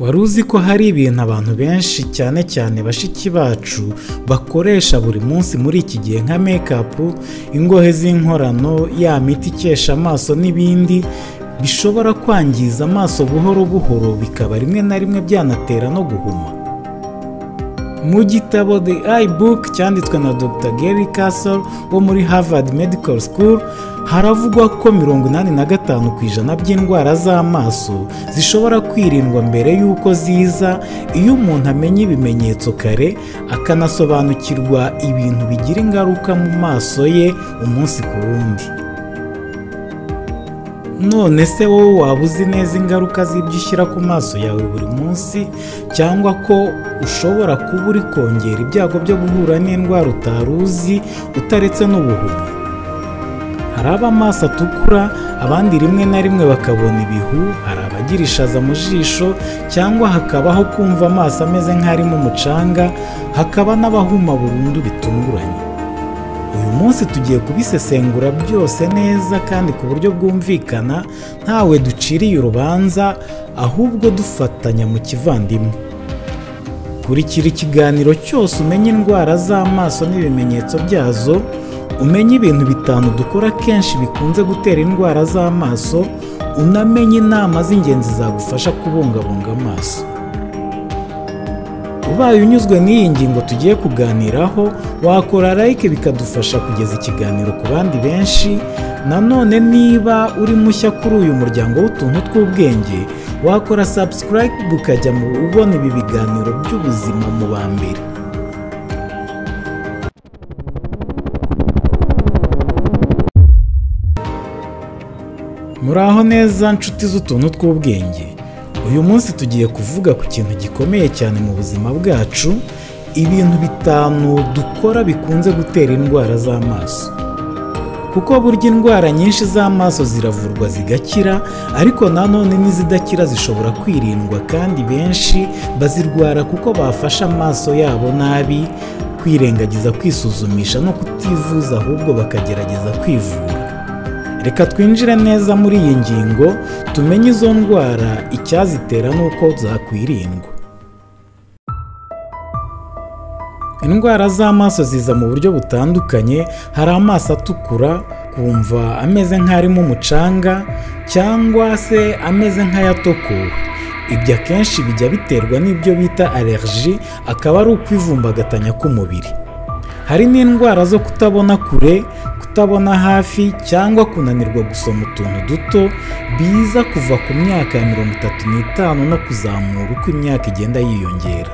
Waruziko hari ibintu abantu benshi cyane cyane bashiki bacu bakoresha buri munsi muri iki gihe nka make-up, ingohe z'inkorano, ya miti icyesha amaso n'ibindi bishobora kwangiza amaso buhoro buhoro, bikaba rimwe na rimwe byanatera no guhuma. Mu gitabo The Eye Book cyanditswe na Dr. Gary Castle wo muri Harvard Medical School, haravugwa ko 85% by'indwara z'amaso zishobora kwirindwa mbere y'uko ziza iyo umuntu amenya ibimenyetso kare, akanasobanukirwa ibintu bigira ingaruka mu maso ye umunsi ku wundi. None se wowe waba uzi neza ingaruka z'ibyo ushyira ku maso yawe buri munsi, cyangwa ko ushobora kuba uri kongera ibyago byo guhura n'indwara utari uzi utaretse n'ubuhumyi? Hari ab'amaso atukura, abandi rimwe na rimwe bakabona ibihu, hari abagira ishaza mu jisho, cyangwa hakabaho kumva amaso ameze nk'arimo umucanga, hakaba n'abahuma burundu bitunguranye. Uyu munsi tugiye kubisesengura byose neza kandi ku buryo bwumvikana, ntawe duciriye urubanza, ahubwo dufatanya mu kivandimwe. Kurikira ikiganiro cyose umenye indwara z'amaso n'ibimenyetso byazo, umenye ibintu 5 dukora kenshi bikunze gutera indwara z'amaso, unamenye inama z'ingenzi zagufasha kubungabunga amaso. Ubaye unyuzwe n'iyi ngingo tugiye kuganiraho, wakora like bikadufasha kugeza ikiganiro ku bandi benshi. Nanone niba uri mushya kuri uyu muryango w'utuntu tw'ubwenge, wakora subscribe ukajya mu ubona ibi biganiro by'ubuzima mu ba mbere. Muraho neza nshuti z'utuntu tw'ubwenge. Uyu munsi tugiye kuvuga ku kintu gikomeye cyane mu buzima bwacu, ibintu 5 dukora bikunze gutera indwara z'amaso. Kuko burya indwara nyinshi z'amaso ziravurwa zigakira, ariko nanone n'izidakira zishobora kwirindwa, kandi benshi bazirwara kuko bafashe amaso yabo nabi, kwirengagiza kwisuzumisha no kutivuza, ahubwo bakagerageza kwivura. Reka twinjire neza muri iyi ngingo, tumenye izo ndwara, icyazitera n'uko zakwirindwa. Indwara z'amaso ziza mu buryo butandukanye. Hari amaso atukura, kumva ameze nk'arimo umucanga, cyangwa se ameze nk'ayatokowe. Ibyo akenshi bijya biterwa n'ibyo bita allergies, akaba ari ukwivumbagatanya k'umubiri. Hari n'indwara zo kutabona kure, kutabona hafi, cyangwa kunanirwa gusoma utuntu duto, biza kuva ku myaka ya 35 no kuzamura uko imyaka igenda yiyongera.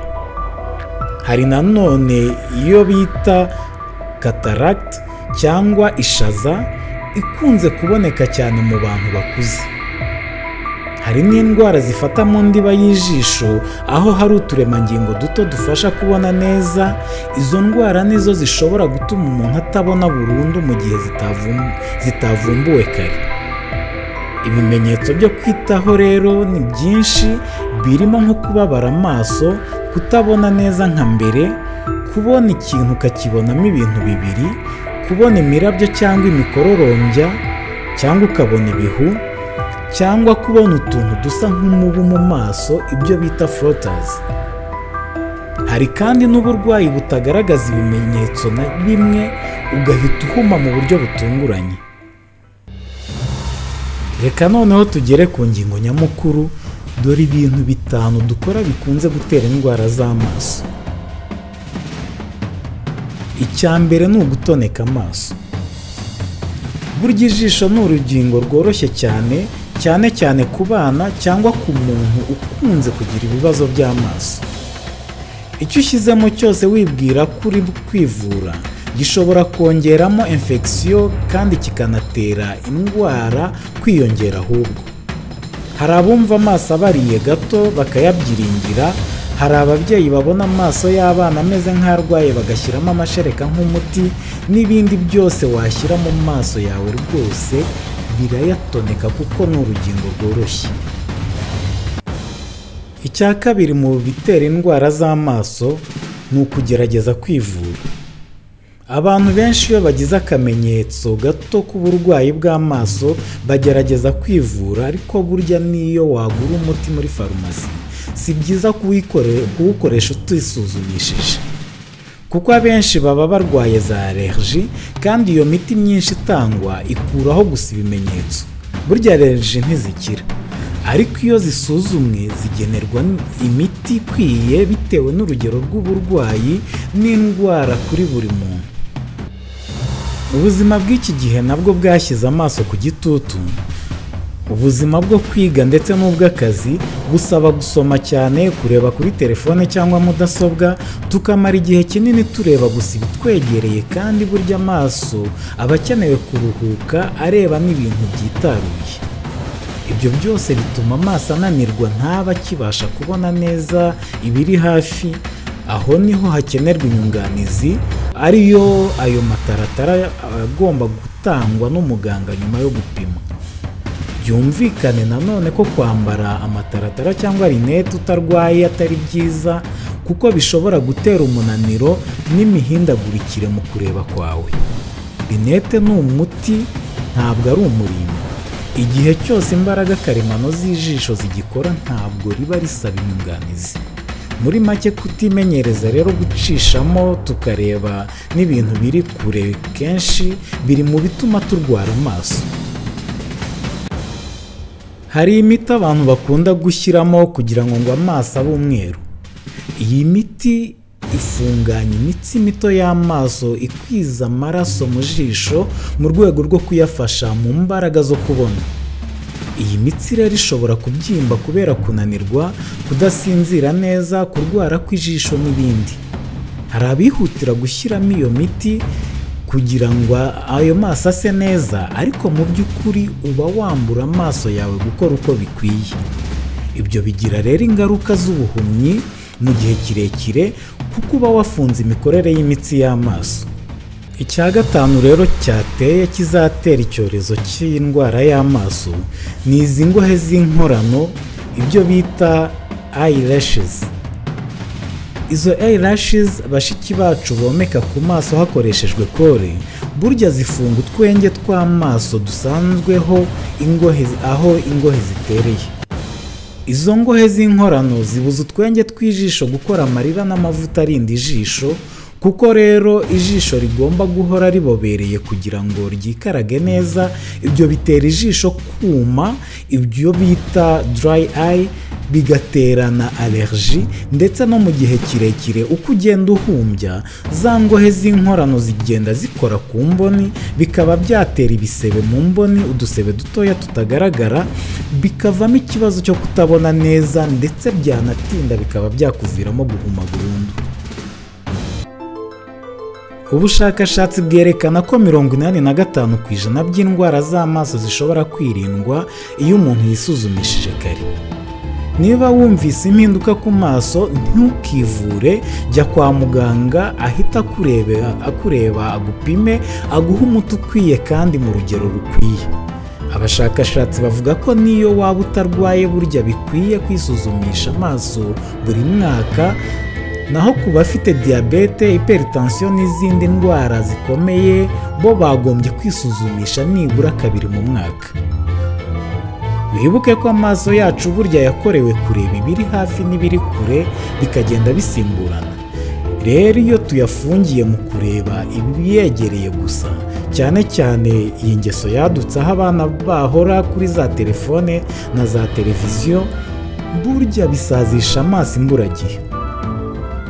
Hari nanone iyo bita cataract cyangwa ishaza, ikunze kuboneka cyane mu bantu bakuze. Hari n'indwara zifata mu ndiba y'ijisho, aho hari uturemangingo duto dufasha kubona neza. Izo ndwara nizo zishobora gutuma umuntu atabona burundu mu gihe zitavumbuwe kare. Ibimenyetso byo kwitaho rero ni byinshi, birimo nko kubabara amaso, kutabona neza nka mbere, kubona ikintu ukakibonamo ibintu bibiri, kubona imirabyo cyangwa imikororombya, cyangwa ukabona ibihu, cyangwa kubona utuntu dusa nk'umubu mu maso, ibyo bita floaters. Hari kandi n'uburwayi butagaragaza ibimenyetso na bimwe, ugahita uhuma mu buryo butunguranye. Reka noneho tugere ku ngingo nyamukuru, dore ibintu 5 dukora bikunze gutera indwara z'amaso. Icya mbere ni ugutoneka amaso. Burya ijisho ni urugingo rworoshye cyane, cyane cyane ku bana cyangwa ku muntu ukunze kugira ibibazo by'amaso. Icyo ushyizemo cyose wibwira ko uri kwivura, gishobora kongeramo infection kandi kikanatera indwara kwiyongera ahubwo. Hari abumva amaso abariye gato bakayabyiringira, hari ababyeyi babona amaso y'abana ameze nk'arwaye bagashyiramo amashereka nk'umuti, n'ibindi byose washyira mu maso yawe rwose birayatoneka kuko ni urugingo rworoshye. Icya kabiri mu bitera indwara z'amaso ni ukugerageza kwivura. Abantu benshi iyo bagize akamenyetso gato k'uburwayi bw'amaso bagerageza kwivura, ariko burya niyo wagura umuti muri farumasi si byiza kuwukoresha utisuzumishije, kuko abenshi baba barwaye za allergies kandi iyo miti myinshi itangwa ikuraho gusa ibimenyetso. Burya allergies ntizikira, ariko iyo zisuzumwe zigenerwa imiti ikwiye bitewe n'urugero rw'uburwayi n'indwara kuri buri muntu. Ubuzima bw'iki gihe nabwo bwashyize amaso ku gitutu. Ubuzima bwo kwiga ndetse n'ubw'akazi busaba gusoma cyane, kureba kuri telefone cyangwa mudasobwa, tukamara igihe kinini tureba gusa ibitwegereye, kandi burya amaso aba akenewe kuruhuka areba n'ibintu byitaruye. Ibyo byose bituma amaso ananirwa, ntaba akibasha kubona neza ibiri hafi. Aho niho hakenerwa inyunganizi, ariyo ayo mataratara agomba gutangwa n'umuganga nyuma yo gupima. Byumvikane nanone ko kwambara amataratara cyangwa rinete utarwaye atari byiza, kuko bishobora gutera umunaniro n'imihindagurikire mu kureba kwawe. Rinete ni umuti, ntabwo ari umurimbo. Igihe cyose imbaraga karemano z'ijisho zigikora, ntabwo riba risaba inyunganizi. Muri make, kutimenyereza rero gucishamo tukareba n'ibintu biri kure kenshi biri mu bituma turwara amaso. Hari imiti abantu bakunda gushyiramo kugira ngo amaso abe umweru. Iyi miti ifunganya imitsi mito y'amaso ikwiza amaraso mu jisho mu rwego rwo kuyafasha mu mbaraga zo kubona. Iyi mitsi rero ishobora kubyimba kubera kunanirwa, kudasinzira neza, kurwara kw'ijisho n'ibindi. Hari abihutira gushyiramo iyo miti kugira ngo ayo maso ase neza, ariko mu by'ukuri uba wambura amaso yawe gukora uko bikwiye. Ibyo bigira rero ingaruka z'ubuhumyi mu gihe kirekire, kuko uba wafunze imikorere y'imitsi y'amaso. Icya gatanu rero cyateye kizatera icyorezo cy'indwara y'amaso ni izi ngohe z'inkorano, ibyo bita eyelashes. Izo eyelashes bashiki bacu bomeka ku maso hakoreshejwe kore, burya zifunga utwenge tw'amaso dusanzweho ingohe, aho ingohe zitereye. Izo ngohe z'inkorano zibuza utwenge tw'ijisho gukora amarira n'amavuta arinda ijisho, kuko rero ijisho rigomba guhora ribobereye kugira ngo ryikarage neza. Ibyo bitera ijisho kuma, ibyo bita dry eye, bigaterana allergie, ndetse no mu gihe kirekire uko ugenda uhumbya, za ngohe z'inkorano zigenda zikora ku mboni, bikaba byatera ibisebe mu mboni, udusebe dutoya tutagaragara, bikavamo ikibazo cyo kutabona neza, ndetse byanatinda bikaba byakuviramo guhuma burundu. Ubushakashatsi bwerekana ko 85% by'indwara z'amaso zishobora kwirindwa iyo umuntu yisuzumishije kare. Niba wumvise impinduka ku maso, ntukivure, jya kwa muganga ahita akureba, agupime, aguha umuti ukwiye kandi mu rugero rukwiye. Abashakashatsi bavuga ko niyo waba utarwaye, burya bikwiye kwisuzumisha amaso buri mwaka. Naho ku bafite diyabete, hypertension n'izindi ndwara zikomeye, bo bagombye kwisuzumisha nibura 2 mu mwaka. Wibuke ko amaso yacu burya yakorewe kureba ibiri hafi n'ibiri kure, bikagenda bisimburana. Rero iyo tuyafungiye mu kureba ibiyegereye gusa, cyane cyane iyi ngeso yadutse aho abana bahora kuri za telefone na za televiziyo, burya bisazisha amaso imburagihe.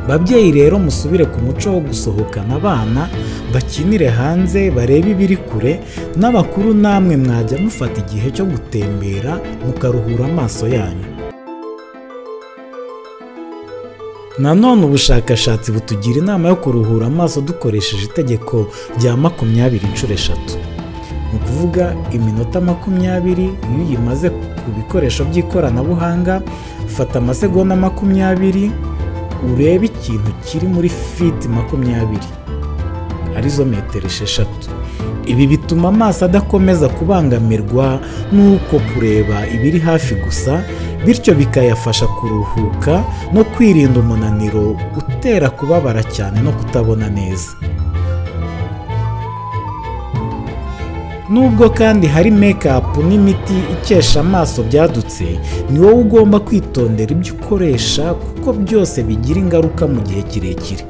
Babyeyi rero musubire ku muco wo gusohokana abana, bakinire hanze, barebe ibiri kure. N'abakuru namwe mwajya mufata igihe cyo gutembera mukaruhura amaso yanyu. Nanone ubushakashatsi butugira inama yo kuruhura amaso dukoresheje itegeko rya 20×3. Ni ukuvuga iminota 20. Iyo uyimaze ku bikoresho by'ikoranabuhanga, fata amasegonda 20, urebe ikintu kiri muri feet 20, arizo metero 6. Ibi bituma amaso adakomeza kubangamirwa n'uko kureba ibiri hafi gusa, bityo bikayafasha kuruhuka no kwirinda umunaniro utera kubabara cyane no kutabona neza. Nubwo kandi hari make-up n'imiti icyesha amaso byadutse, ni wowe ugomba kwitondera ibyo ukoresha kuko byose bigira ingaruka mu gihe kirekire.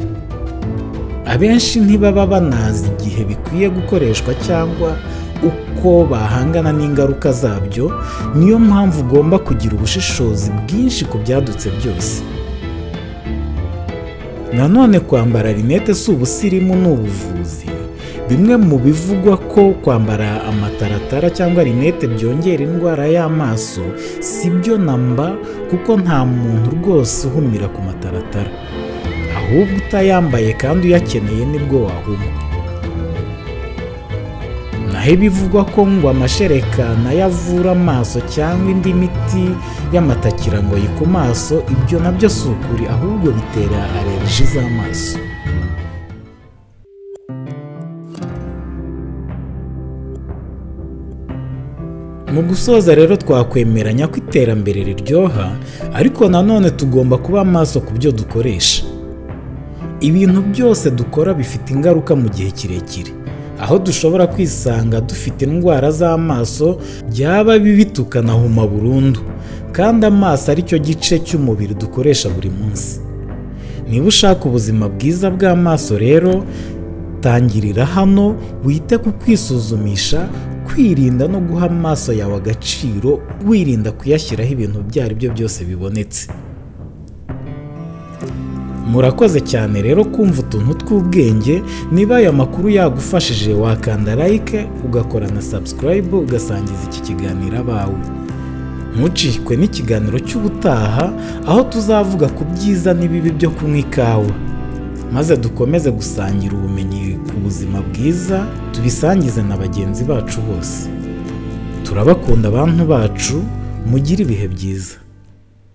Abenshi ntibaba banazi igihe bikwiye gukoreshwa cyangwa uko bahangana n'ingaruka zabyo, niyo mpamvu ugomba kugira ubushishozi bwinshi ku byadutse byose. Nanone kwambara rinete si ubusirimu ni ubuvuzi. Bimwe mu bivugwa ko kwambara amataratara cyangwa rinete byongera indwara y'amaso si byo namba, kuko nta muntu rwose uhumira ku mataratara, ahubwo utayambaye kandi uyakeneye nibwo wahuma. Naho ibivugwa ko ngo amashereka nayo avura amaso cyangwa indi miti y'amatakirangoyi ku maso, ibyo nabyo si ukuri, ahubwo bitera allergies z'amaso. Mu gusoza rero twakwemeranya ko iterambere riryoha, ariko nanone tugomba kuba maso ku byo dukoresha. Ibintu byose dukora bifite ingaruka mu gihe kirekire, aho dushobora kwisanga dufite indwara z'amaso byaba bibi tukanahuma burundu, kandi amaso ari cyo gice cy'umubiri dukoresha buri munsi. Niba ushaka ubuzima bwiza bw'amaso rero, tangirira hano, wite ku kwisuzumisha, kwirinda no guha amaso yawe agaciro, wirinda kuyashyiraho ibintu ibyo ari byo byose bibonetse. Murakoze cyane rero kumva utuntu tw'ubwenge. Niba aya makuru yagufashije, wakanda like, ugakora na subscribe, ugasangiza iki kiganiro abawe. Ntucikwe n'ikiganiro cy'ubutaha, aho tuzavuga ku byiza n'ibibi byo kunywa ikawa, maze dukomeze gusangira ubumenyi ku buzima bwiza, tubisangize na bagenzi bacu bose. Turabakunda abantu bacu, mugire ibihe byiza.